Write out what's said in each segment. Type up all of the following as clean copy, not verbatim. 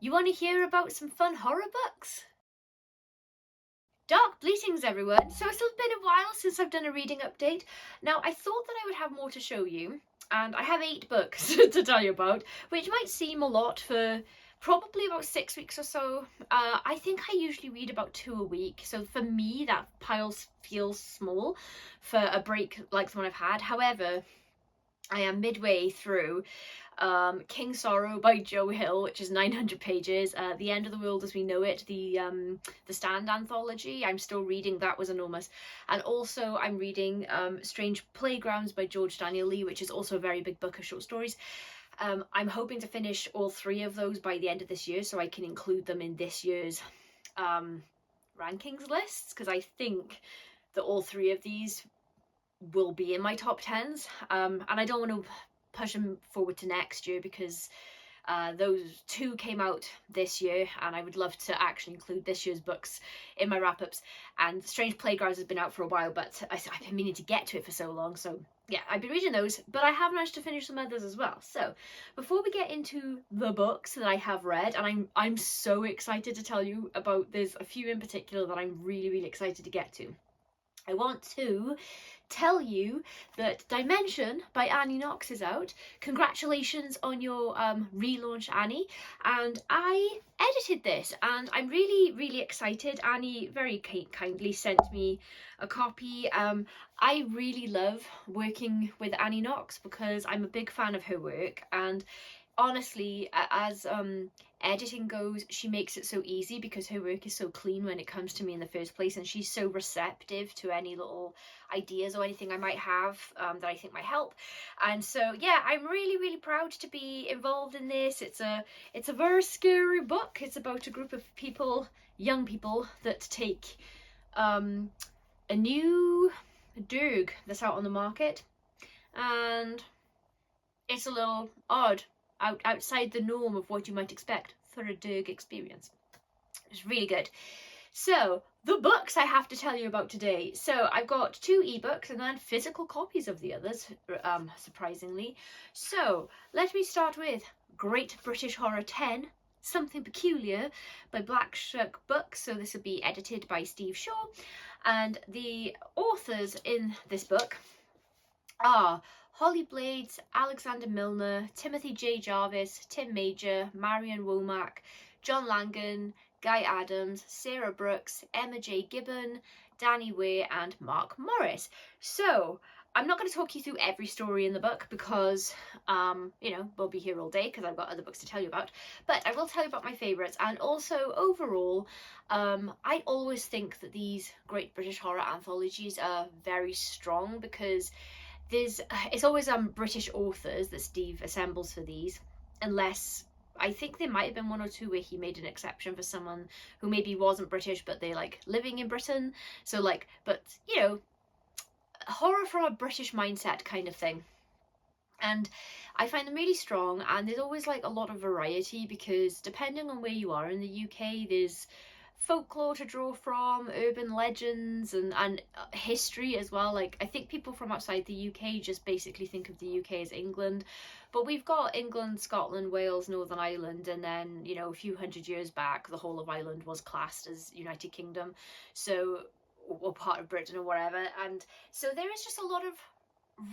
You want to hear about some fun horror books? Dark bleatings, everyone! So it's been a while since I've done a reading update. Now, I thought that I would have more to show you, and I have 8 books to tell you about, which might seem a lot for probably about 6 weeks or so. I think I usually read about 2 a week, so for me that pile feels small for a break like the one I've had. However, I am midway through King Sorrow by Joe Hill, which is 900 pages. The End of the World as We Know It, the Stand anthology. I'm still reading. That was enormous. And also I'm reading Strange Playgrounds by George Daniel Lee, which is also a very big book of short stories. I'm hoping to finish all 3 of those by the end of this year so I can include them in this year's rankings lists, because I think that all 3 of these will be in my top 10s, and I don't want to push them forward to next year because those 2 came out this year and I would love to actually include this year's books in my wrap-ups. And Strange Playgrounds has been out for a while, but I've been meaning to get to it for so long, so yeah, I've been reading those, but I have managed to finish some others as well. So before we get into the books that I have read, and I'm so excited to tell you about, there's a few in particular that I'm really excited to get to. I want to tell you that Dimension by Annie Knox is out. Congratulations on your relaunch, Annie. And I edited this and I'm really excited. Annie very kindly sent me a copy. I really love working with Annie Knox because I'm a big fan of her work, and honestly, as editing goes, she makes it so easy because her work is so clean when it comes to me in the first place, and she's so receptive to any little ideas or anything I might have that I think might help. And so yeah, I'm really proud to be involved in this. It's a very scary book. It's about a group of people, young people, that take a new Derg that's out on the market, and it's a little odd, outside the norm of what you might expect for a Derg experience. It's really good. So the books I have to tell you about today. So I've got 2 ebooks and then physical copies of the others, surprisingly. So let me start with Great British Horror 10, Something Peculiar by Black Shuck Books. So this will be edited by Steve Shaw, and the authors in this book are Holly Blades, Alexander Milner, Timothy J. Jarvis, Tim Major, Marion Womack, John Langan, Guy Adams, Sarah Brooks, Emma J. Gibbon, Danny Ware, and Mark Morris. So I'm not going to talk you through every story in the book because, you know, we'll be here all day because I've got other books to tell you about. But I will tell you about my favourites, and also overall, I always think that these Great British Horror anthologies are very strong because it's always British authors that Steve assembles for these, unless I think there might have been 1 or 2 where he made an exception for someone who maybe wasn't British but they like living in Britain. So like, but you know, horror from a British mindset kind of thing. And I find them really strong, and there's always like a lot of variety because depending on where you are in the UK, there's folklore to draw from, urban legends, and history as well. Like, I think people from outside the UK just basically think of the UK as England, but we've got England, Scotland, Wales, Northern Ireland, and then, you know, a few hundred years back the whole of Ireland was classed as United Kingdom, so, or part of Britain or whatever. And so there is just a lot of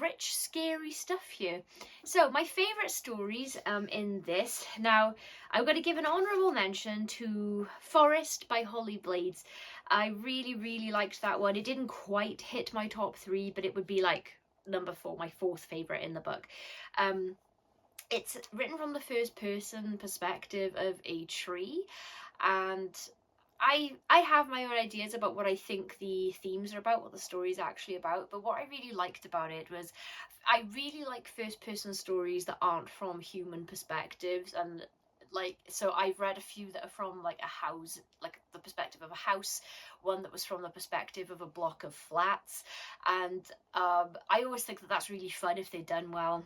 rich, scary stuff here. So my favourite stories in this, now I'm going to give an honourable mention to Forest by Holly Blades. I really liked that one. It didn't quite hit my top 3, but it would be like number 4, my 4th favourite in the book. It's written from the first person perspective of a tree, and I have my own ideas about what I think the themes are about, what the story is actually about, but what I really liked about it was I really like first person stories that aren't from human perspectives. And like, so I've read a few that are from like a house, like the perspective of a house, one that was from the perspective of a block of flats, and I always think that that's really fun if they're done well.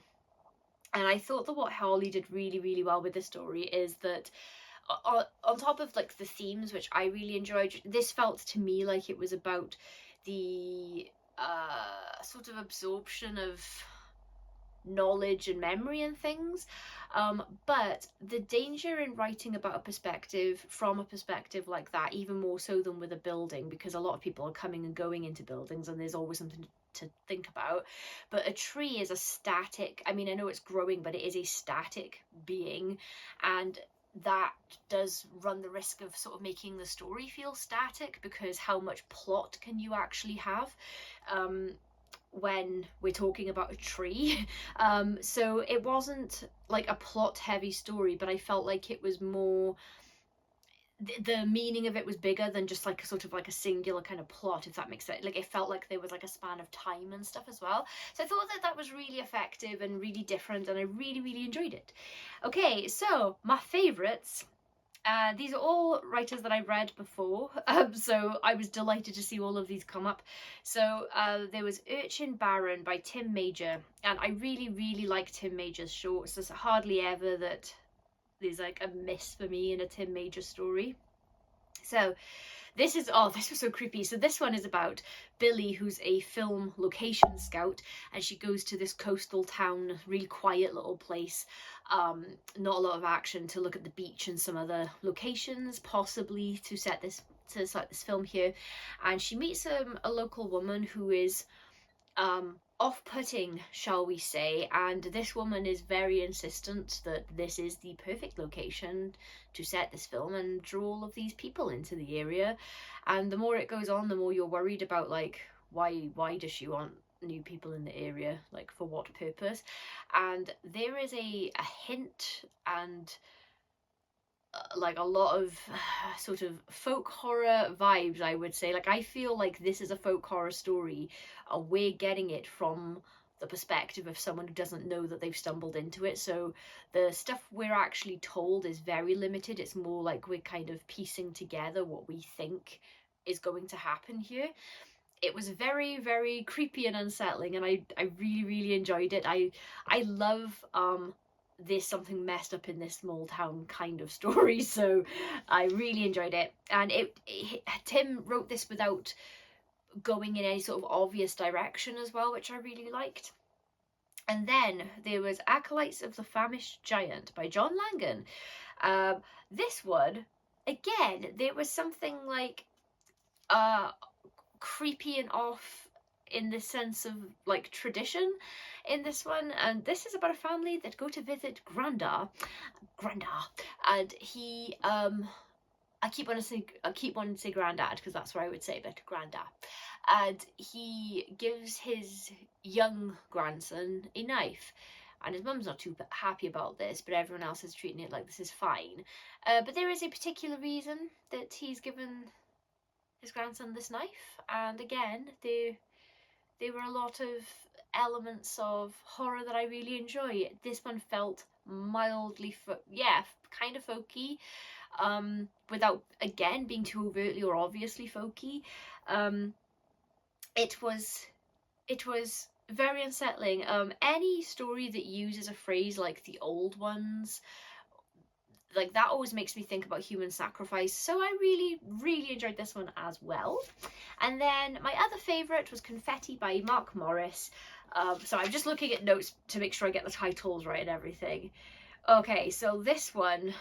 And I thought that what Holly did really well with the story is that on top of like the themes, which I really enjoyed, this felt to me like it was about the sort of absorption of knowledge and memory and things. But the danger in writing about a perspective, from a perspective like that, even more so than with a building, because a lot of people are coming and going into buildings and there's always something to think about. But a tree is a static, I mean, I know it's growing, but it is a static being, and that does run the risk of sort of making the story feel static, because how much plot can you actually have when we're talking about a tree? So it wasn't like a plot heavy story, but I felt like it was more, the meaning of it was bigger than just like a sort of like a singular kind of plot, if that makes sense. Like it felt like there was like a span of time and stuff as well. So I thought that that was really effective and really different, and I really enjoyed it. Okay, so my favourites. These are all writers that I read before, so I was delighted to see all of these come up. So there was Urchin Baron by Tim Major, and I really like Tim Major's shorts. There's hardly ever that there's like a miss for me in a Tim Major story. So this is, oh, this was so creepy. So this one is about Billy, who's a film location scout, and she goes to this coastal town, really quiet little place, not a lot of action, to look at the beach and some other locations, possibly to set this film here. And she meets a local woman who is off-putting, shall we say, and this woman is very insistent that this is the perfect location to set this film and draw all of these people into the area. And the more it goes on, the more you're worried about, like, why does she want new people in the area, like, for what purpose? And there is a hint and like a lot of sort of folk horror vibes, I would say. Like, I feel like this is a folk horror story, and we're getting it from the perspective of someone who doesn't know that they've stumbled into it. So the stuff we're actually told is very limited. It's more like we're kind of piecing together what we think is going to happen here. It was very creepy and unsettling, and I really enjoyed it. I love there's something messed up in this small town kind of story, so I really enjoyed it. And Tim wrote this without going in any sort of obvious direction as well, which I really liked. And then there was Acolytes of the Famished Giant by John Langan. This one, again, there was something like creepy and off in the sense of like tradition in this one. And this is about a family that go to visit Granda, and he I keep wanting to say granddad, because that's where I would say, but Granda. And he gives his young grandson a knife, and his mum's not too happy about this, but everyone else is treating it like this is fine. But there is a particular reason that he's given his grandson this knife, and again, there were a lot of elements of horror that I really enjoy. This one felt mildly, kind of folky, without, again, being too overtly or obviously folky. It was very unsettling. Any story that uses a phrase like the old ones, like that always makes me think about human sacrifice, so I really enjoyed this one as well. And then my other favourite was Confetti by Mark Morris. So I'm just looking at notes to make sure I get the titles right and everything. Okay, so this one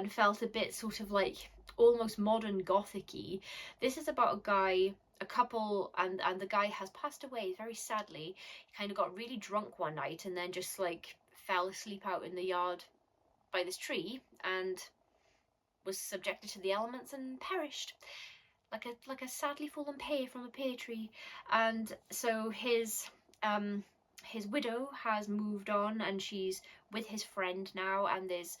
felt a bit sort of like almost modern gothic-y. This is about a couple, and the guy has passed away very sadly. He kind of got really drunk one night and then just like fell asleep out in the yard by this tree and was subjected to the elements and perished like a sadly fallen pear from a pear tree. And so his widow has moved on, and she's with his friend now, and there's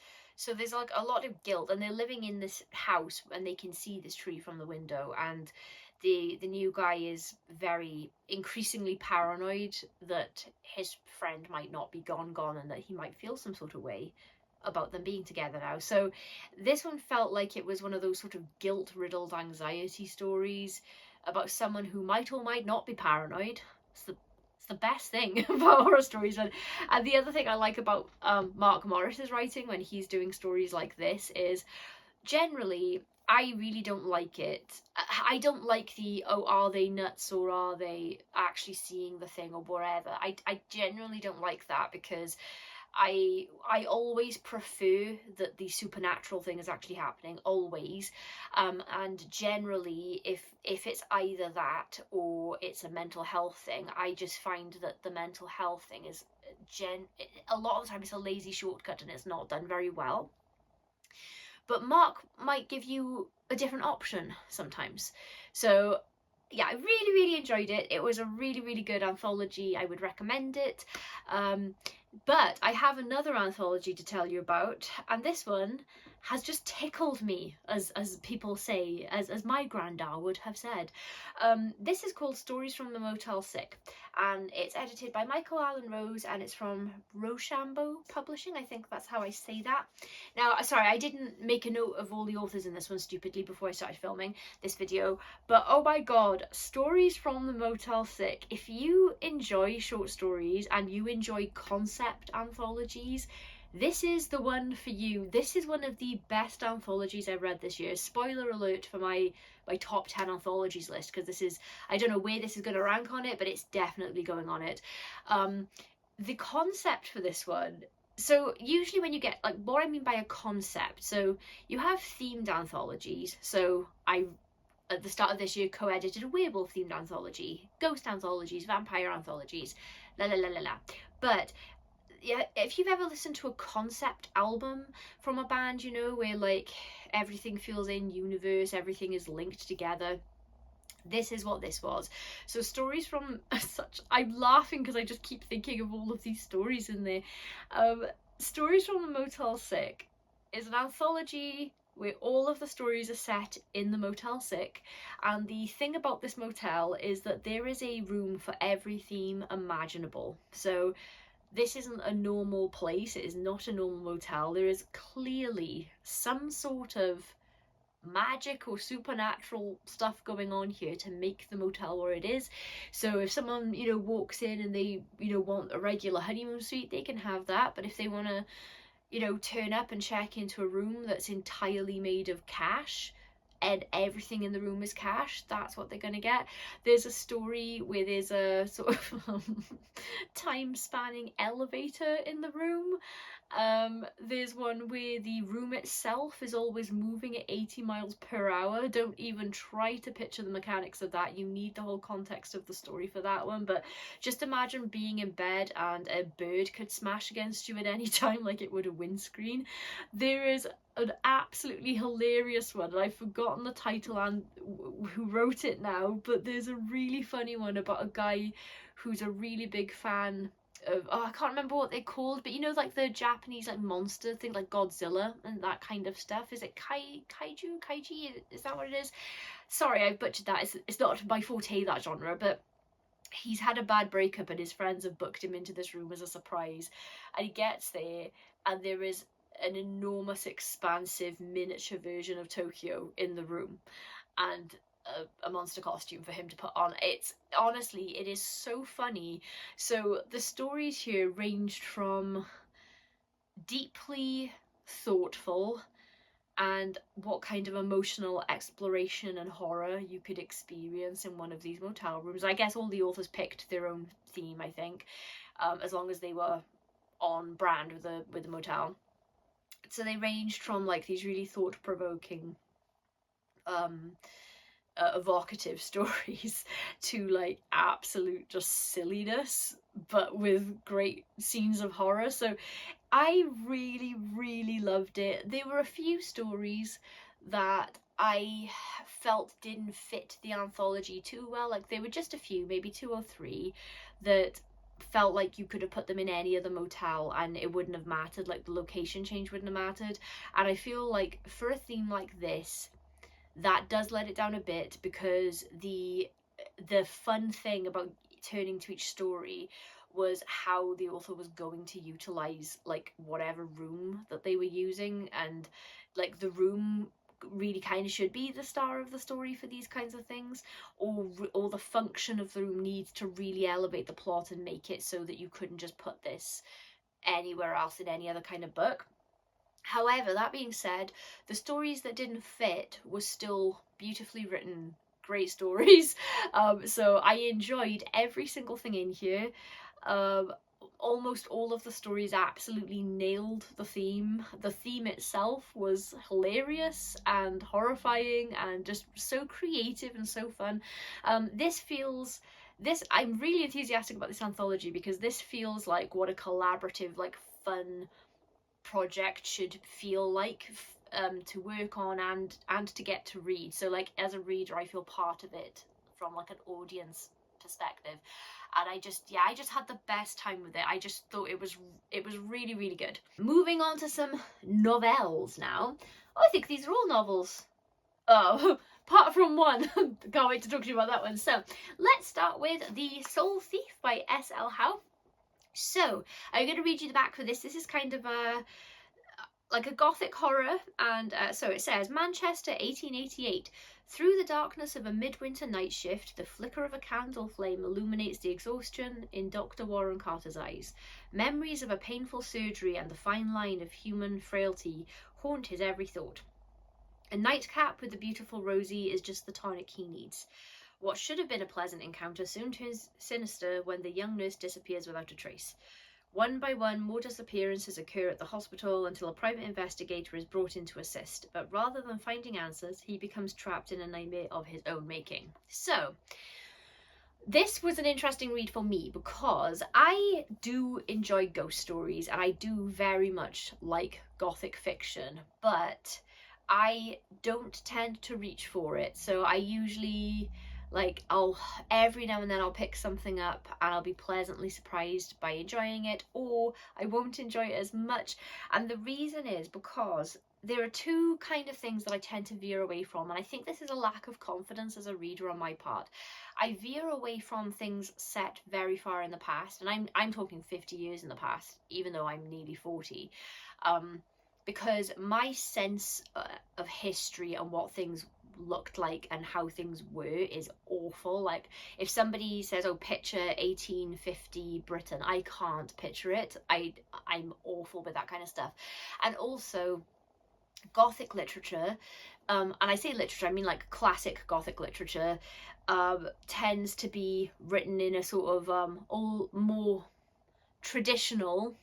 like a lot of guilt, and they're living in this house and they can see this tree from the window, and the new guy is very increasingly paranoid that his friend might not be gone and that he might feel some sort of way about them being together now. So this one felt like it was one of those sort of guilt-riddled anxiety stories about someone who might or might not be paranoid. It's the best thing about horror stories. And the other thing I like about Mark Morris's writing when he's doing stories like this is generally I really don't like it. I don't like the, oh, are they nuts or are they actually seeing the thing or whatever. I generally don't like that, because I always prefer that the supernatural thing is actually happening, always. And generally, if it's either that or it's a mental health thing, I just find that the mental health thing is a lot of the time it's a lazy shortcut and it's not done very well. But Mark might give you a different option sometimes. So yeah, I really, really enjoyed it. It was a really, really good anthology. I would recommend it. But I have another anthology to tell you about, and this one has just tickled me, as people say, as my granddad would have said. This is called Stories from the Motel Sick, and it's edited by Michael Allen Rose, and it's from Rochambeau Publishing. I think that's how I say that. Now, sorry, I didn't make a note of all the authors in this one stupidly before I started filming this video, but oh my god, Stories from the Motel Sick. If you enjoy short stories and you enjoy concept anthologies, this is the one for you. This is one of the best anthologies I've read this year. Spoiler alert for my top 10 anthologies list, because this is, I don't know where this is going to rank on it, but it's definitely going on it. The concept for this one, so usually when you get, like, what I mean by a concept, so you have themed anthologies. So I, at the start of this year, co-edited a werewolf themed anthology, ghost anthologies, vampire anthologies, la la la la la. But yeah, if you've ever listened to a concept album from a band, you know, where like everything feels in universe, everything is linked together, this is what this was. So Stories from I'm laughing because I just keep thinking of all of these stories in there. Stories from the Motel Sick is an anthology where all of the stories are set in the Motel Sick, and the thing about this motel is that there is a room for every theme imaginable. So this isn't a normal place, it is not a normal motel. There is clearly some sort of magic or supernatural stuff going on here to make the motel where it is. So if someone, you know, walks in and they, you know, want a regular honeymoon suite, they can have that. But if they want to, you know, turn up and check into a room that's entirely made of cash and everything in the room is cash, that's what they're going to get. There's a story where there's a sort of time spanning elevator in the room. There's one where the room itself is always moving at 80 miles per hour. Don't even try to picture the mechanics of that. You need the whole context of the story for that one. But just imagine being in bed and a bird could smash against you at any time like it would a windscreen. There is an absolutely hilarious one, and I've forgotten the title and who wrote it now, but there's a really funny one about a guy who's a really big fan of, oh, I can't remember what they're called, but you know, like the Japanese like monster thing, like Godzilla and that kind of stuff. Is it kaiji? Is that what it is? Sorry, I butchered that. It's not my forte, that genre, but he's had a bad breakup and his friends have booked him into this room as a surprise, and he gets there and there is an enormous expansive miniature version of Tokyo in the room, and a monster costume for him to put on. It's honestly, it is so funny. So the stories here ranged from deeply thoughtful and what kind of emotional exploration and horror you could experience in one of these motel rooms. I guess all the authors picked their own theme, I think, as long as they were on brand with the motel. So they ranged from like these really thought-provoking evocative stories to like absolute just silliness, but with great scenes of horror. So I really, really loved it. There were a few stories that I felt didn't fit the anthology too well. Like there were just a few, maybe 2 or 3, that felt like you could have put them in any other motel and it wouldn't have mattered, like the location change wouldn't have mattered. And I feel like for a theme like this, that does let it down a bit, because the fun thing about turning to each story was how the author was going to utilize like whatever room that they were using, and like the room really kind of should be the star of the story for these kinds of things, or the function of the room needs to really elevate the plot and make it so that you couldn't just put this anywhere else in any other kind of book. However, that being said, the stories that didn't fit were still beautifully written, great stories. So I enjoyed every single thing in here. Um, Almost all of the stories absolutely nailed the theme. The theme itself was hilarious and horrifying and just so creative and so fun. I'm really enthusiastic about this anthology because this feels like what a collaborative, like fun project should feel like, to work on and to get to read. So like as a reader, I feel part of it from like an audience perspective, and I just had the best time with it. I just thought it was really, really good. Moving on to some novels now. Oh, I think these are all novels. Oh, apart from one. Can't wait to talk to you about that one. So let's start with The Soul Thief by S.L. Howe. So I'm going to read you the back for this. This is kind of a gothic horror, and so it says, Manchester, 1888. Through the darkness of a midwinter night shift, the flicker of a candle flame illuminates the exhaustion in Dr. Warren Carter's eyes. Memories of a painful surgery and the fine line of human frailty haunt his every thought. A nightcap with the beautiful Rosie is just the tonic he needs. What should have been a pleasant encounter soon turns sinister when the young nurse disappears without a trace. One by one, more disappearances occur at the hospital until a private investigator is brought in to assist, but rather than finding answers, he becomes trapped in a nightmare of his own making. So, this was an interesting read for me because I do enjoy ghost stories and I do very much like gothic fiction, but I don't tend to reach for it. So I usually, like, I'll every now and then I'll pick something up and I'll be pleasantly surprised by enjoying it, or I won't enjoy it as much. And the reason is because there are two kind of things that I tend to veer away from, and I think this is a lack of confidence as a reader on my part. I veer away from things set very far in the past, and I'm talking 50 years in the past, even though I'm nearly 40. Because my sense of history and what things looked like and how things were is awful. Like, if somebody says, oh, picture 1850 Britain, I can't picture it. I'm awful with that kind of stuff. And also Gothic literature, and I say literature, I mean like classic Gothic literature, tends to be written in a sort of all more traditional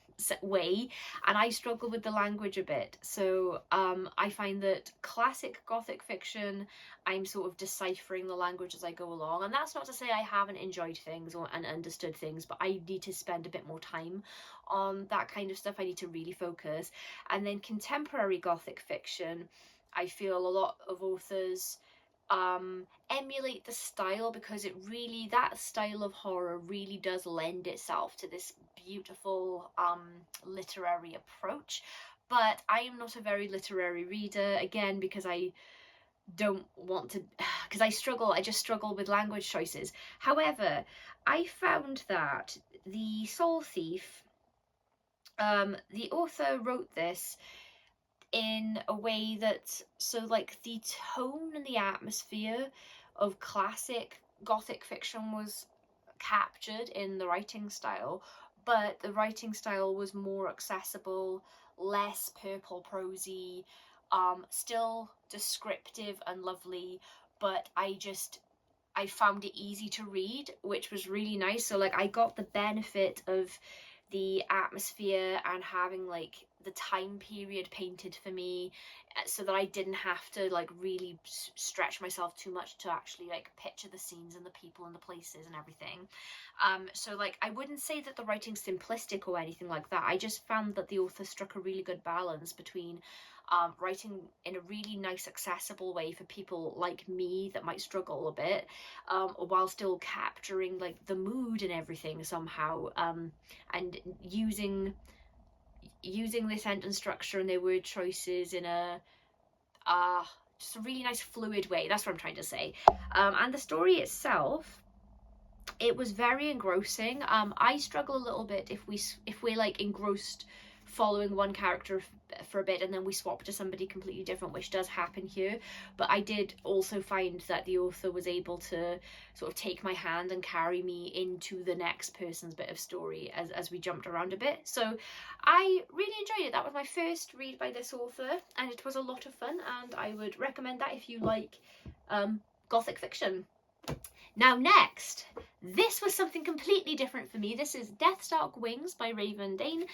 way, and I struggle with the language a bit. So I find that classic Gothic fiction, I'm sort of deciphering the language as I go along, and that's not to say I haven't enjoyed things and understood things, but I need to spend a bit more time on that kind of stuff. I need to really focus. And then contemporary Gothic fiction, I feel a lot of authors emulate the style because that style of horror really does lend itself to this beautiful literary approach. But I am not a very literary reader, again, because I don't want to, because I just struggle with language choices. However, I found that The Soul Thief, the author wrote this in a way that, so like the tone and the atmosphere of classic Gothic fiction was captured in the writing style, but the writing style was more accessible, less purple prosy, still descriptive and lovely, but I found it easy to read, which was really nice. So like I got the benefit of the atmosphere and having like the time period painted for me, so that I didn't have to like really stretch myself too much to actually like picture the scenes and the people and the places and everything. So like I wouldn't say that the writing's simplistic or anything like that. I just found that the author struck a really good balance between writing in a really nice accessible way for people like me that might struggle a bit, while still capturing like the mood and everything somehow, and using the sentence structure and their word choices in a just a really nice fluid way. That's what I'm trying to say. And the story itself, it was very engrossing. I struggle a little bit if we're like engrossed following one character for a bit and then we swap to somebody completely different, which does happen here. But I did also find that the author was able to sort of take my hand and carry me into the next person's bit of story as we jumped around a bit. So I really enjoyed it. That was my first read by this author, and it was a lot of fun, and I would recommend that if you like gothic fiction. Now next, this was something completely different for me. This is Death's Dark Wings by Raven Dane.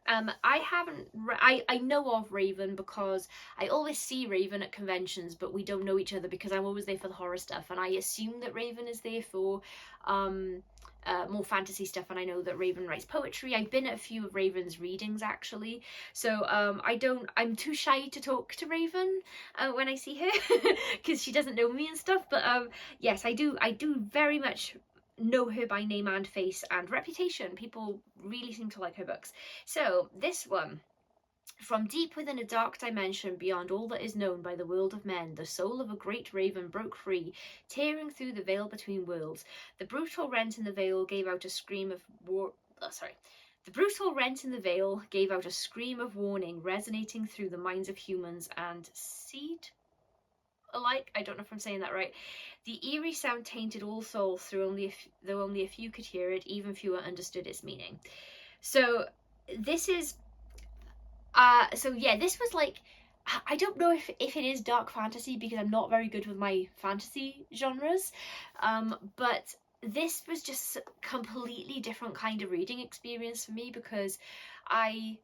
I know of Raven because I always see Raven at conventions, but we don't know each other because I'm always there for the horror stuff, and I assume that Raven is there for more fantasy stuff, and I know that Raven writes poetry. I've been at a few of Raven's readings actually, so I'm too shy to talk to Raven when I see her because she doesn't know me and stuff, but yes, I do very much know her by name and face and reputation. People really seem to like her books. So this one: from deep within a dark dimension beyond all that is known by the world of men, the soul of a great raven broke free, tearing through the veil between worlds. The brutal rent in the veil gave out a scream of The brutal rent in the veil gave out a scream of warning, resonating through the minds of humans and seed alike. I don't know if I'm saying that right. The eerie sound tainted all souls, though only a few could hear it, even fewer understood its meaning. So this is this was like, I don't know if it is dark fantasy because I'm not very good with my fantasy genres, but this was just a completely different kind of reading experience for me because I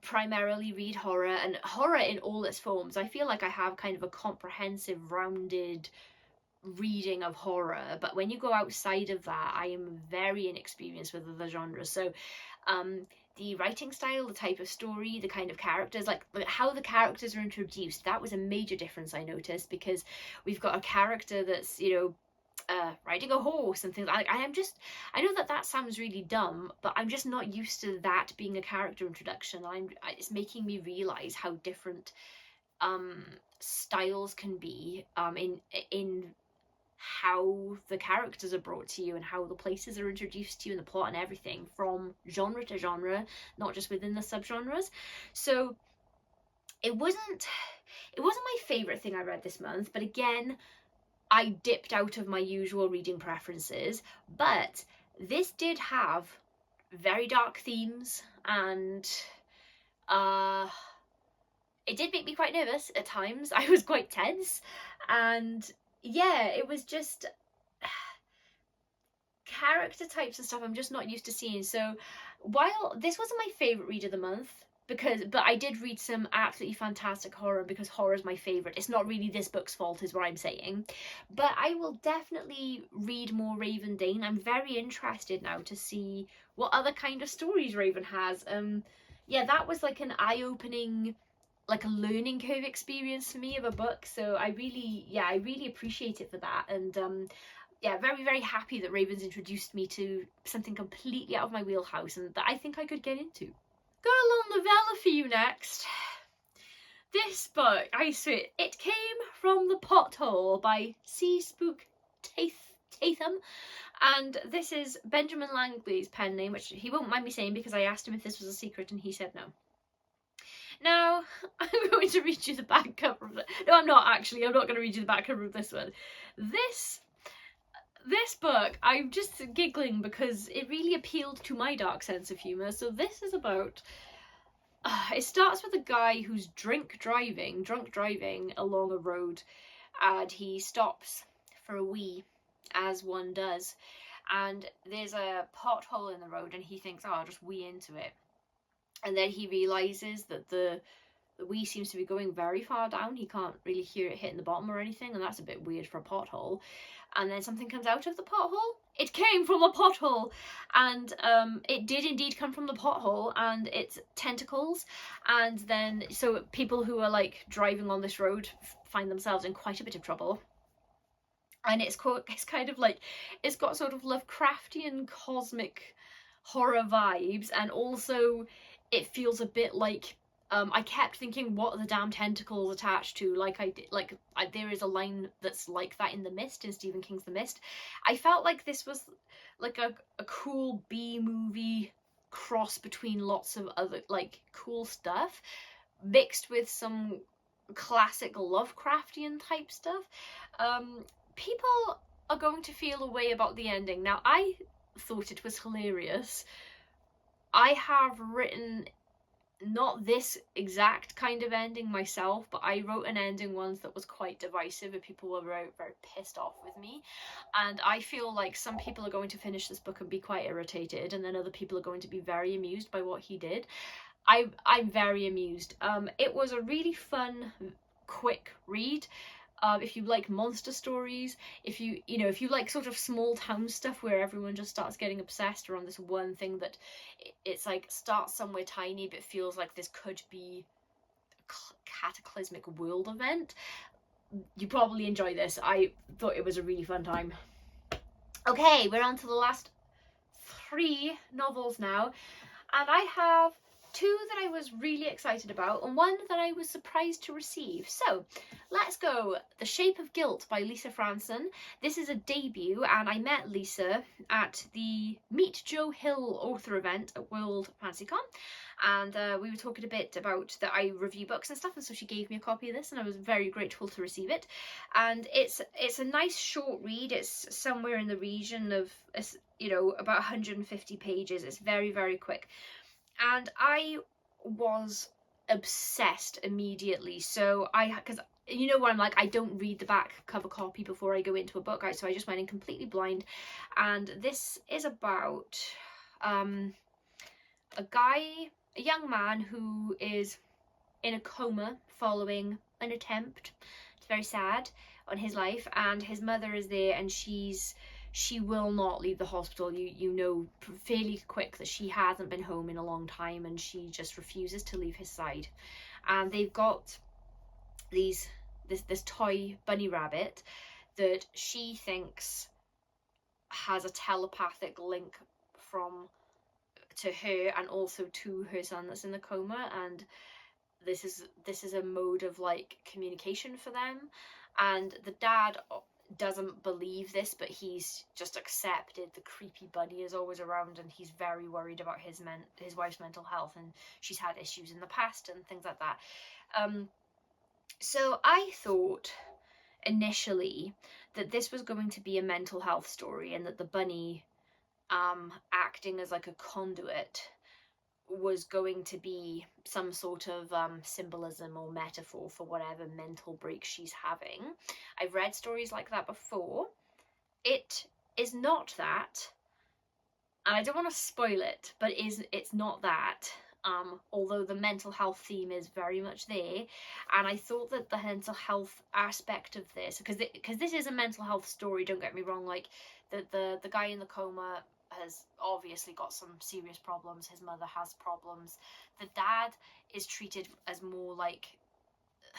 primarily read horror, and horror in all its forms. I feel like I have kind of a comprehensive, rounded reading of horror, but when you go outside of that, I am very inexperienced with other genres. So the writing style, the type of story, the kind of characters, like how the characters are introduced, that was a major difference I noticed, because we've got a character that's, riding a horse and things like that. I know that sounds really dumb, but I'm just not used to that being a character introduction. It's making me realize how different styles can be in how the characters are brought to you and how the places are introduced to you and the plot and everything, from genre to genre, not just within the subgenres. So it wasn't my favorite thing I read this month, but again, I dipped out of my usual reading preferences. But this did have very dark themes, and it did make me quite nervous at times. I was quite tense, and yeah, it was just character types and stuff I'm just not used to seeing. So while this wasn't my favourite read of the month, but I did read some absolutely fantastic horror, because horror is my favourite. It's not really this book's fault is what I'm saying. But I will definitely read more Raven Dane. I'm very interested now to see what other kind of stories Raven has. Yeah, that was like an eye-opening, like a learning curve experience for me of a book. So I really appreciate it for that. And yeah, very, very happy that Raven's introduced me to something completely out of my wheelhouse and that I think I could get into. Got a little novella for you next. This book, I swear, it came from the Pothole by Spook Tatham, and this is Benjamin Langley's pen name, which he won't mind me saying because I asked him if this was a secret and he said no. Now, I'm going to read you the back cover of it. No, I'm not actually. I'm not going to read you the back cover of this one. This book, I'm just giggling because it really appealed to my dark sense of humour. So this is about... it starts with a guy who's drunk driving along a road, and he stops for a wee, as one does. And there's a pothole in the road, and he thinks, oh, I'll just wee into it. And then he realises that the wee seems to be going very far down. He can't really hear it hitting the bottom or anything, and that's a bit weird for a pothole. And then something comes out of the pothole. It came from a pothole, and it did indeed come from the pothole, and it's tentacles. And then, so people who are like driving on this road find themselves in quite a bit of trouble. And it's kind of like, it's got sort of Lovecraftian cosmic horror vibes, and also it feels a bit like, I kept thinking, what are the damn tentacles attached to? There is a line that's like that in The Mist, in Stephen King's The Mist. I felt like this was like a cool B-movie cross between lots of other like cool stuff mixed with some classic Lovecraftian type stuff. People are going to feel a way about the ending. Now, I thought it was hilarious. I have written not this exact kind of ending myself, but I wrote an ending once that was quite divisive and people were very, very pissed off with me. And I feel like some people are going to finish this book and be quite irritated, and then other people are going to be very amused by what he did. I'm very amused. It was a really fun, quick read. If you like monster stories, if you like sort of small town stuff where everyone just starts getting obsessed around this one thing that it's like starts somewhere tiny but feels like this could be a cataclysmic world event, you probably enjoy this. I thought it was a really fun time. Okay, we're on to the last 3 novels now, and I have 2 that I was really excited about and 1 that I was surprised to receive. So let's go. The Shape of Guilt by Lisa Fransson. This is a debut, and I met Lisa at the Meet Joe Hill author event at World FantasyCon, and we were talking a bit about that I review books and stuff, and so she gave me a copy of this and I was very grateful to receive it. And it's a nice short read. It's somewhere in the region of about 150 pages. It's very, very quick. And I was obsessed immediately. So because what I'm like, I don't read the back cover copy before I go into a book, so I just went in completely blind. And this is about a young man who is in a coma following an attempt. It's very sad on his life, and his mother is there, and she will not leave the hospital. You know fairly quick that she hasn't been home in a long time, and she just refuses to leave his side. And they've got this toy bunny rabbit that she thinks has a telepathic link to her and also to her son that's in the coma, and this is a mode of like communication for them. And the dad doesn't believe this, but he's just accepted the creepy bunny is always around, and he's very worried about his wife's mental health, and she's had issues in the past and things like that. So I thought initially that this was going to be a mental health story, and that the bunny acting as like a conduit was going to be some sort of symbolism or metaphor for whatever mental break she's having. I've read stories like that before. It is not that, and I don't want to spoil it, but it's not that. Although the mental health theme is very much there, and I thought that the mental health aspect of this, because this is a mental health story, don't get me wrong, like the guy in the coma has obviously got some serious problems. His mother has problems. The dad is treated as more like,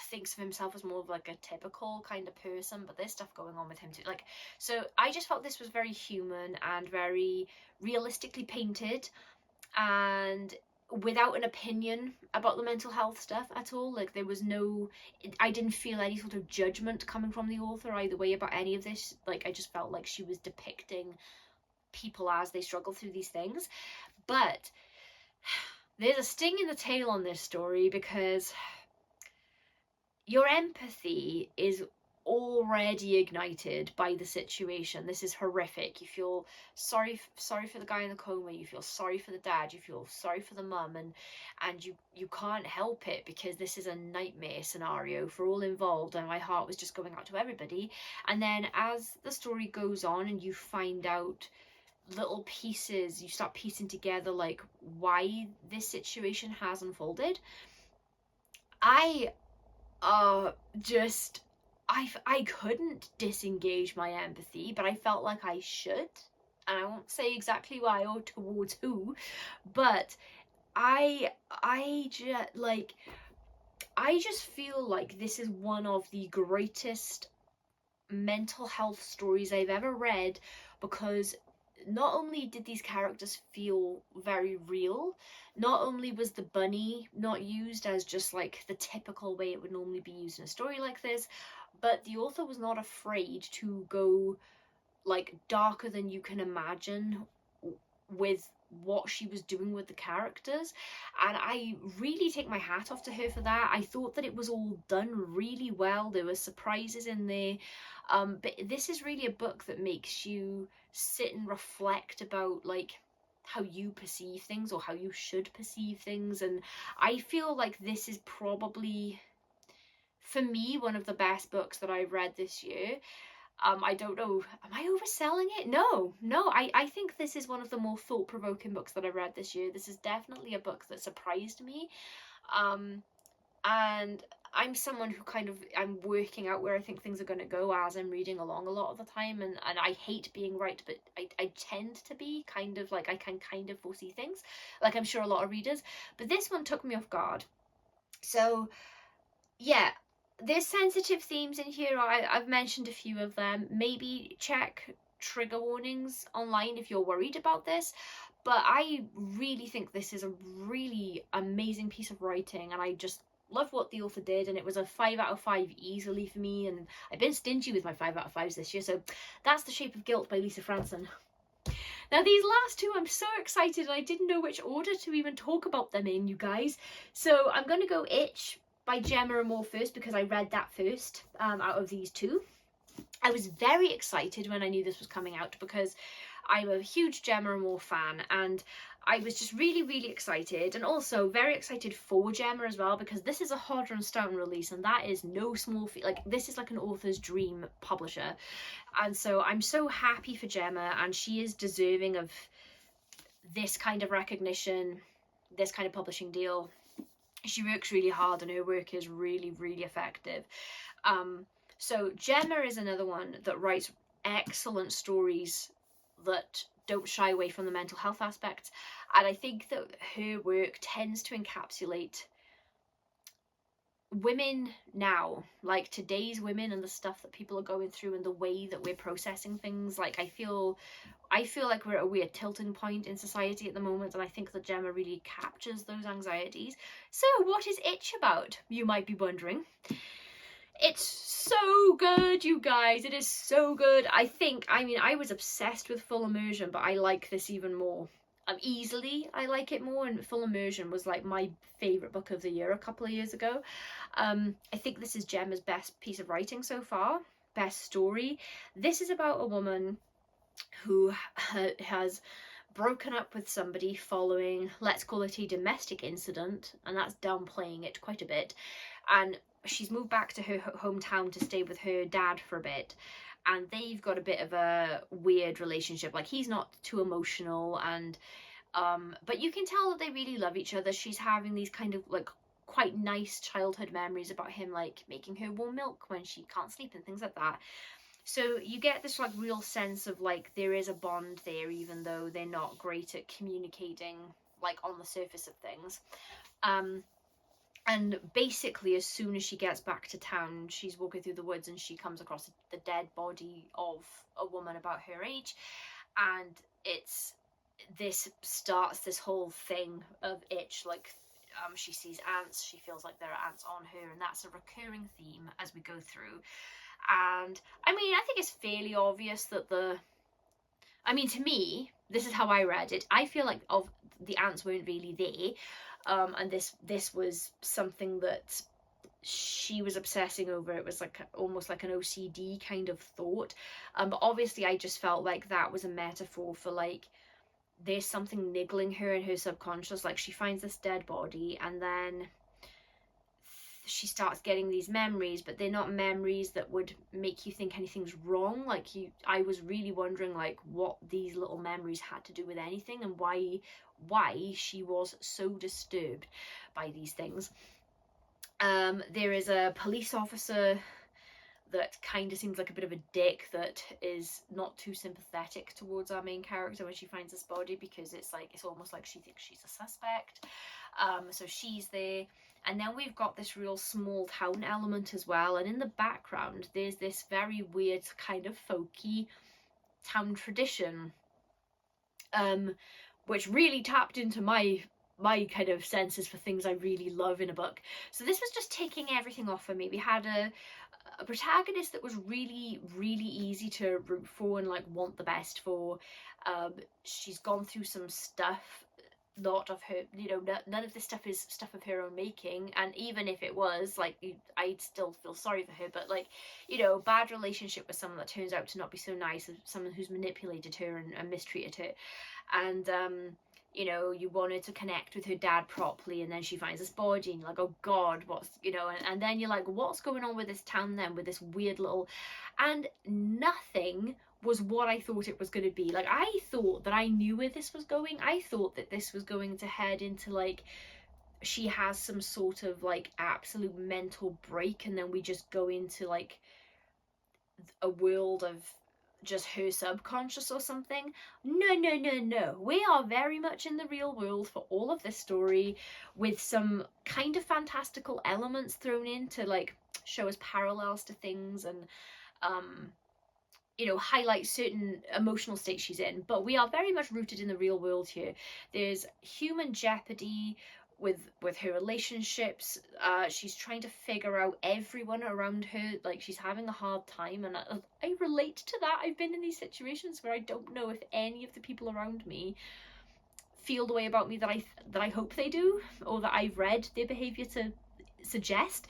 thinks of himself as more of like a typical kind of person, but there's stuff going on with him too. Like, so I just felt this was very human and very realistically painted, and without an opinion about the mental health stuff at all. Like, there was I didn't feel any sort of judgment coming from the author either way about any of this. Like, I just felt like she was depicting people as they struggle through these things. But there's a sting in the tail on this story, because your empathy is already ignited by the situation. This is horrific. You feel sorry for the guy in the coma, you feel sorry for the dad, you feel sorry for the mum, and you can't help it, because this is a nightmare scenario for all involved, and my heart was just going out to everybody. And then as the story goes on and you find out little pieces, you start piecing together like why this situation has unfolded. I couldn't disengage my empathy, but I felt like I should, and I won't say exactly why or towards who, but I just feel like this is one of the greatest mental health stories I've ever read, because not only did these characters feel very real, not only was the bunny not used as just like the typical way it would normally be used in a story like this, but the author was not afraid to go like darker than you can imagine with what she was doing with the characters, and I really take my hat off to her for that. I thought that it was all done really well. There were surprises in there, but this is really a book that makes you sit and reflect about like how you perceive things or how you should perceive things. And I feel like this is probably, for me, one of the best books that I've read this year. I don't know, am I overselling it? No, I think this is one of the more thought-provoking books that I've read this year. This is definitely a book that surprised me. And I'm someone who I'm working out where I think things are going to go as I'm reading along a lot of the time, and I hate being right, but I tend to be kind of like, I can kind of foresee things, like I'm sure a lot of readers, but this one took me off guard. So yeah, there's sensitive themes in here. I've mentioned a few of them. Maybe check trigger warnings online if you're worried about this. But I really think this is a really amazing piece of writing, and I just love what the author did, and it was a 5 out of 5 easily for me, and I've been stingy with my 5 out of 5s this year. So that's The Shape of Guilt by Lisa Fransson. Now these last two, I'm so excited, and I didn't know which order to even talk about them in, you guys. So I'm going to go Itch by Gemma Amor first, because I read that first out of these two. I was very excited when I knew this was coming out, because I'm a huge Gemma Amor fan, and I was just really, really excited, and also very excited for Gemma as well, because this is a Hodder and Stone release, and that is no small feat. Like, this is like an author's dream publisher, and so I'm so happy for Gemma, and she is deserving of this kind of recognition, this kind of publishing deal. She works really hard, and her work is really, really effective. So Gemma is another one that writes excellent stories that don't shy away from the mental health aspects, and I think that her work tends to encapsulate women now, like today's women, and the stuff that people are going through, and the way that we're processing things. Like, I feel like we're at a weird tilting point in society at the moment, and I think that Gemma really captures those anxieties. So what is Itch about, you might be wondering? It's so good, you guys. It is so good. I mean, I was obsessed with Full Immersion, but I like this even more. Easily, I like it more, and Full Immersion was like my favourite book of the year a couple of years ago. I think this is Gemma's best piece of writing so far, best story. This is about a woman who has broken up with somebody following, let's call it a domestic incident, and that's downplaying it quite a bit, and she's moved back to her hometown to stay with her dad for a bit, and they've got a bit of a weird relationship. Like, he's not too emotional, and but you can tell that they really love each other. She's having these kind of like quite nice childhood memories about him, like making her warm milk when she can't sleep and things like that. So you get this like real sense of like there is a bond there, even though they're not great at communicating like on the surface of things. And basically, as soon as she gets back to town, she's walking through the woods and she comes across the dead body of a woman about her age, and this starts this whole thing of Itch. Like, she sees ants, she feels like there are ants on her, and that's a recurring theme as we go through. And I mean, I think it's fairly obvious that to me, this is how I read it. I feel like the ants weren't really there. And this was something that she was obsessing over. It was like almost like an OCD kind of thought. But obviously I just felt like that was a metaphor for like there's something niggling her in her subconscious. Like, she finds this dead body, and then she starts getting these memories, but they're not memories that would make you think anything's wrong. Like, I was really wondering like what these little memories had to do with anything, and why she was so disturbed by these things. There is a police officer that kind of seems like a bit of a dick, that is not too sympathetic towards our main character when she finds this body, because it's almost like she thinks she's a suspect. So she's there, and then we've got this real small town element as well, and in the background there's this very weird kind of folky town tradition, which really tapped into my my kind of senses for things I really love in a book. So this was just taking everything off of me. We had a protagonist that was really, really easy to root for and like want the best for. She's gone through some stuff, not of her, you know, none of this stuff is stuff of her own making, and even if it was, like, I'd still feel sorry for her. But like, you know, bad relationship with someone that turns out to not be so nice, someone who's manipulated her and mistreated her, and you know, you wanted to connect with her dad properly, and then she finds this body and you're like, oh god, what's, you know, and then you're like, what's going on with this town then, with this weird little, and nothing was what I thought it was going to be. Like, I thought that I knew where this was going. I thought that this was going to head into like, she has some sort of like absolute mental break, and then we just go into like a world of just her subconscious or something. No, no, no, no. We are very much in the real world for all of this story, with some kind of fantastical elements thrown in to like show us parallels to things, and you know, highlight certain emotional states she's in. But we are very much rooted in the real world here. There's human jeopardy with her relationships. She's trying to figure out everyone around her. Like, she's having a hard time, and I relate to that. I've been in these situations where I don't know if any of the people around me feel the way about me that I hope they do, or that I've read their behavior to suggest.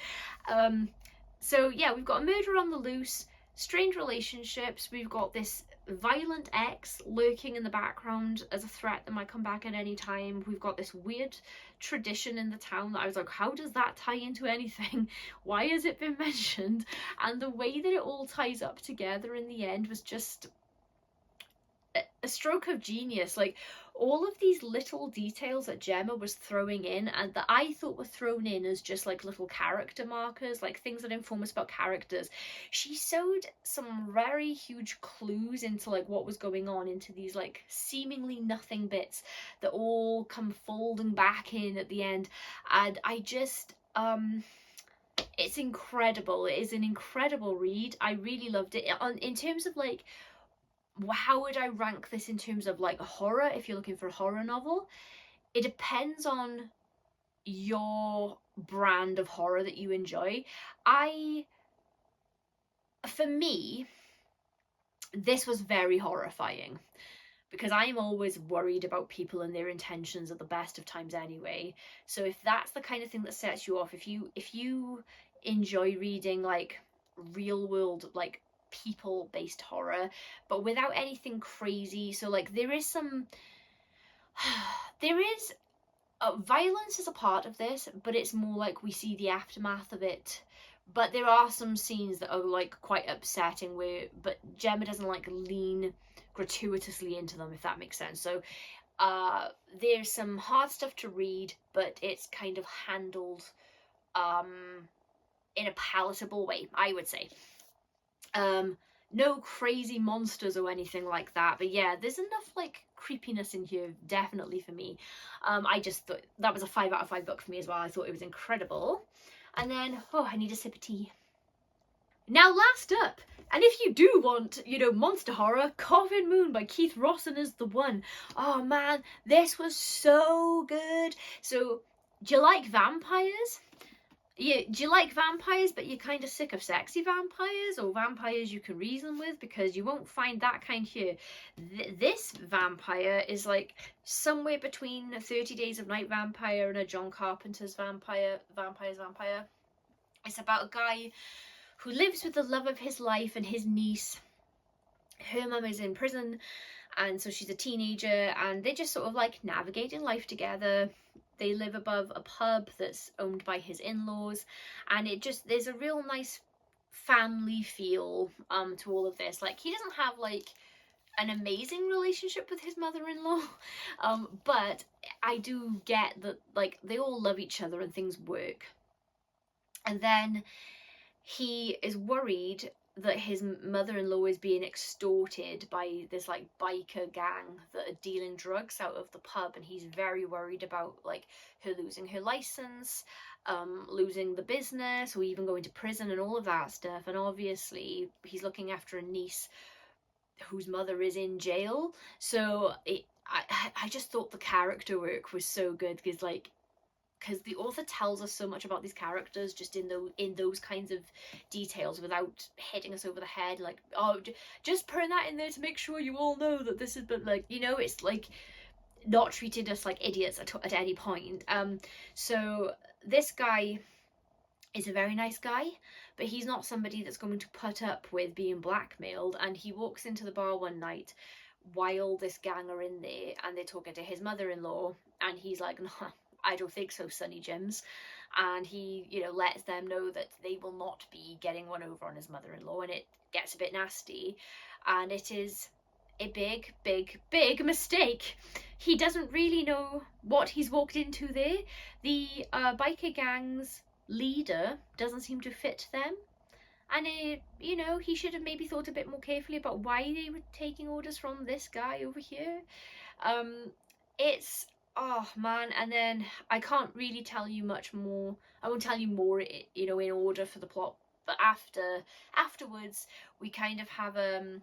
So yeah, we've got a murder on the loose, strange relationships, we've got this violent ex lurking in the background as a threat that might come back at any time. We've got this weird tradition in the town that I was like, how does that tie into anything? Why has it been mentioned? And the way that it all ties up together in the end was just a stroke of genius. Like, all of these little details that Gemma was throwing in, and that I thought were thrown in as just like little character markers, like things that inform us about characters, she sowed some very huge clues into like what was going on, into these like seemingly nothing bits that all come folding back in at the end. And I just it's incredible. It is an incredible read. I really loved it. In terms of like, how would I rank this in terms of like horror, if you're looking for a horror novel? It depends on your brand of horror that you enjoy. For me, this was very horrifying, because I'm always worried about people and their intentions at the best of times anyway. So if that's the kind of thing that sets you off, if you enjoy reading like real world, like people-based horror, but without anything crazy, so like there is violence is a part of this, but it's more like we see the aftermath of it. But there are some scenes that are like quite upsetting, but Gemma doesn't like lean gratuitously into them, if that makes sense. So there's some hard stuff to read, but it's kind of handled in a palatable way, I would say. No crazy monsters or anything like that, but yeah, there's enough like creepiness in here, definitely, for me. I just thought that was a 5 out of 5 book for me as well. I thought it was incredible. And then, I need a sip of tea. Now, last up, and if you do want, you know, monster horror, Coffin Moon by Keith Rosson is the one. Oh man, this was so good. So, do you like vampires? Do you like vampires, but you're kind of sick of sexy vampires, or vampires you can reason with? Because you won't find that kind here. This vampire is like somewhere between a 30 Days of Night vampire and a John Carpenter's vampire. It's about a guy who lives with the love of his life and his niece. Her mum is in prison, and so she's a teenager, and they're just sort of like navigating life together. They live above a pub that's owned by his in-laws, and there's a real nice family feel to all of this. Like, he doesn't have like an amazing relationship with his mother-in-law, but I do get that like they all love each other and things work. And then he is worried that his mother-in-law is being extorted by this like biker gang that are dealing drugs out of the pub, and he's very worried about like her losing her license, losing the business, or even going to prison and all of that stuff. And obviously he's looking after a niece whose mother is in jail, so I just thought the character work was so good, because the author tells us so much about these characters just in those kinds of details without hitting us over the head, like, oh, just put that in there to make sure you all know that this is, but like, it's like not treated us like idiots at any point. So this guy is a very nice guy, but he's not somebody that's going to put up with being blackmailed. And he walks into the bar one night while this gang are in there and they're talking to his mother-in-law, and he's like, no, I don't think so, Sonny Jims. And he, lets them know that they will not be getting one over on his mother-in-law, and it gets a bit nasty. And it is a big, big, big mistake. He doesn't really know what he's walked into there. The biker gang's leader doesn't seem to fit them. And, he should have maybe thought a bit more carefully about why they were taking orders from this guy over here. It's, oh man, and then I can't really tell you much more. I won't tell you more, in order for the plot. But afterwards, we kind of have a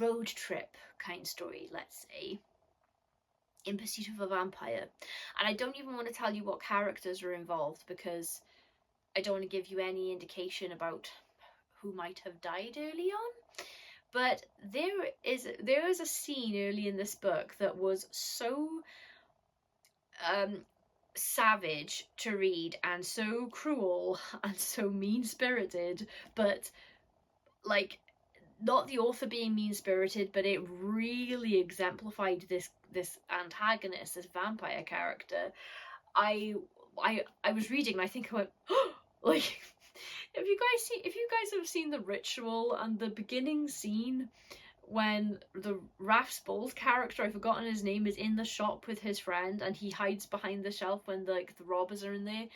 road trip kind of story, let's say, in pursuit of a vampire. And I don't even want to tell you what characters are involved, because I don't want to give you any indication about who might have died early on. But there is a scene early in this book that was so savage to read, and so cruel and so mean-spirited, but like, not the author being mean-spirited, but it really exemplified this antagonist, this vampire character. I was reading and I think I went, oh, like, if you guys have seen The Ritual and the beginning scene when the Rathspall's character, I've forgotten his name, is in the shop with his friend and he hides behind the shelf when the robbers are in there,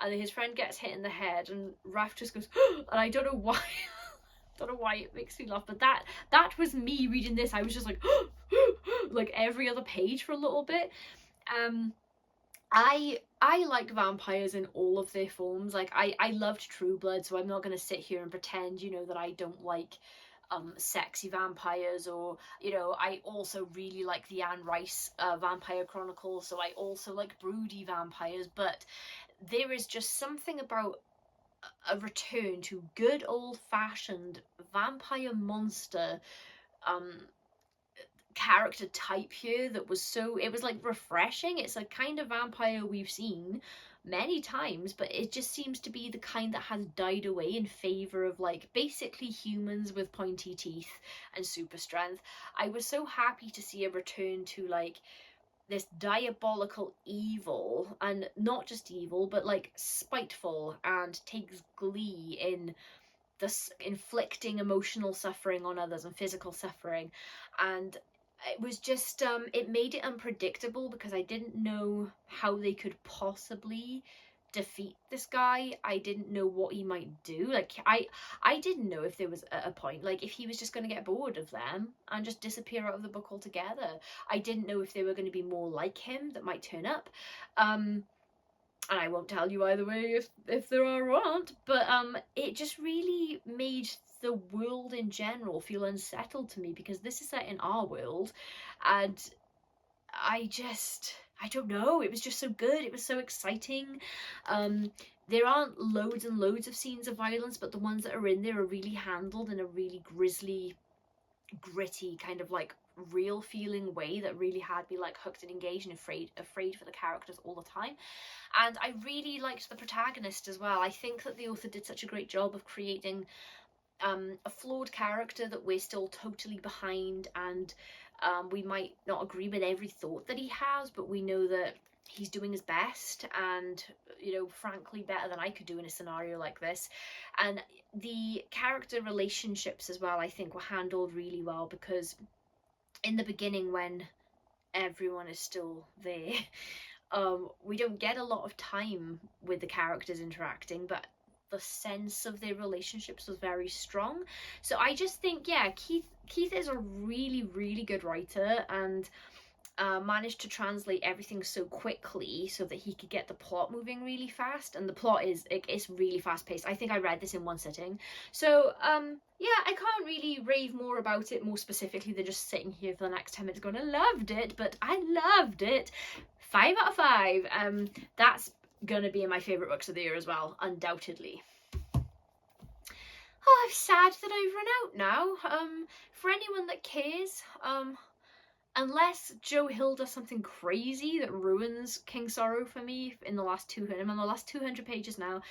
and his friend gets hit in the head and Rath just goes, oh, and I don't know why. Don't know why it makes me laugh, but that was me reading this. I was just like, like every other page for a little bit. I liked vampires in all of their forms. Like, I loved True Blood, so I'm not going to sit here and pretend, that I don't like sexy vampires, or, I also really like the Anne Rice Vampire Chronicles, so I also like broody vampires. But there is just something about a return to good old-fashioned vampire monster character type here that was it was like refreshing. It's a kind of vampire we've seen many times, but it just seems to be the kind that has died away in favor of like basically humans with pointy teeth and super strength. I was so happy to see a return to like this diabolical evil, and not just evil, but like spiteful, and takes glee in this inflicting emotional suffering on others and physical suffering. And it was just it made it unpredictable, because I didn't know how they could possibly defeat this guy. I didn't know what he might do. Like, I didn't know if there was a point, like if he was just going to get bored of them and just disappear out of the book altogether. I didn't know if they were going to be more like him that might turn up. And I won't tell you either way if there are or aren't, but it just really made the world in general feel unsettled to me, because this is set in our world, and I don't know, it was just so good. It was so exciting. There aren't loads and loads of scenes of violence, but the ones that are in there are really handled in a really grisly, gritty, kind of like real feeling way that really had me like hooked and engaged and afraid for the characters all the time. And I really liked the protagonist as well. I think that the author did such a great job of creating a flawed character that we're still totally behind, and we might not agree with every thought that he has, but we know that he's doing his best, and frankly better than I could do in a scenario like this. And the character relationships as well, I think, were handled really well, because in the beginning, when everyone is still there, we don't get a lot of time with the characters interacting, but the sense of their relationships was very strong. So I just think, yeah, Keith is a really, really good writer, and managed to translate everything so quickly so that he could get the plot moving really fast, and the plot it's really fast paced. I think I read this in one sitting. So yeah, I can't really rave more about it more specifically than just sitting here for the next 10 minutes going, I loved it, but I loved it. 5 out of 5. That's gonna be in my favourite books of the year as well, undoubtedly. Oh, I'm sad that I've run out now. For anyone that cares, unless Joe Hill does something crazy that ruins King Sorrow for me in the last 200, I'm on the last 200 pages now.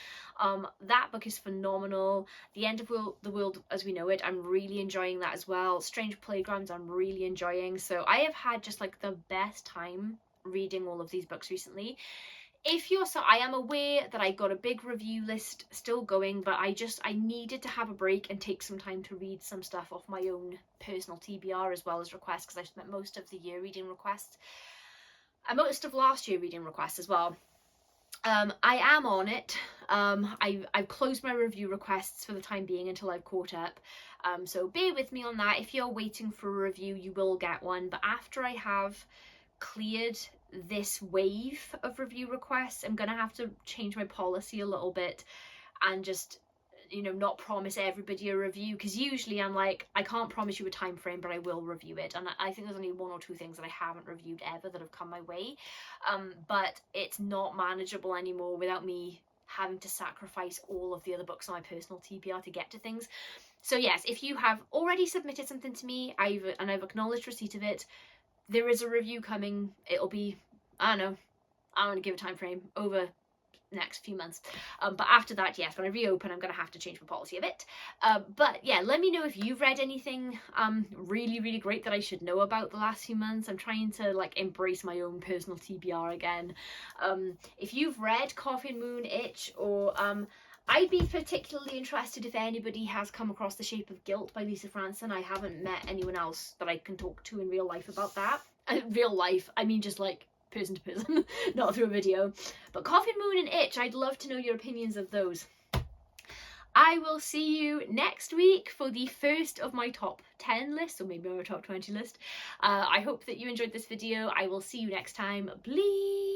That book is phenomenal. The End of the World as We Know It, I'm really enjoying that as well. Strange Playgrounds, I'm really enjoying. So I have had just like the best time reading all of these books recently. If you're I am aware that I got a big review list still going, but I needed to have a break and take some time to read some stuff off my own personal TBR as well as requests, because I spent most of the year reading requests and most of last year reading requests as well. I am on it. I've closed my review requests for the time being until I've caught up. So bear with me on that. If you're waiting for a review, you will get one, but after I have cleared this wave of review requests, I'm gonna have to change my policy a little bit and just, you know, not promise everybody a review, because usually I'm like, I can't promise you a time frame, but I will review it. And I think there's only 1 or 2 things that I haven't reviewed ever that have come my way, but it's not manageable anymore without me having to sacrifice all of the other books on my personal TBR to get to things. So yes, if you have already submitted something to me, I've acknowledged receipt of it, there is a review coming. It'll be, I don't know, I don't want to give a time frame, over the next few months. But after that, yes, when I reopen, I'm going to have to change my policy a bit. But yeah, let me know if you've read anything really, really great that I should know about the last few months. I'm trying to like embrace my own personal TBR again. If you've read Coffin, Moon, Itch, or I'd be particularly interested if anybody has come across The Shape of Guilt by Lisa Fransson. I haven't met anyone else that I can talk to in real life about that. Real life, I mean just like person to person, not through a video. But Coffin, Moon and Itch, I'd love to know your opinions of those. I will see you next week for the first of my top 10 list, or maybe my top 20 list. I hope that you enjoyed this video. I will see you next time. Bleed!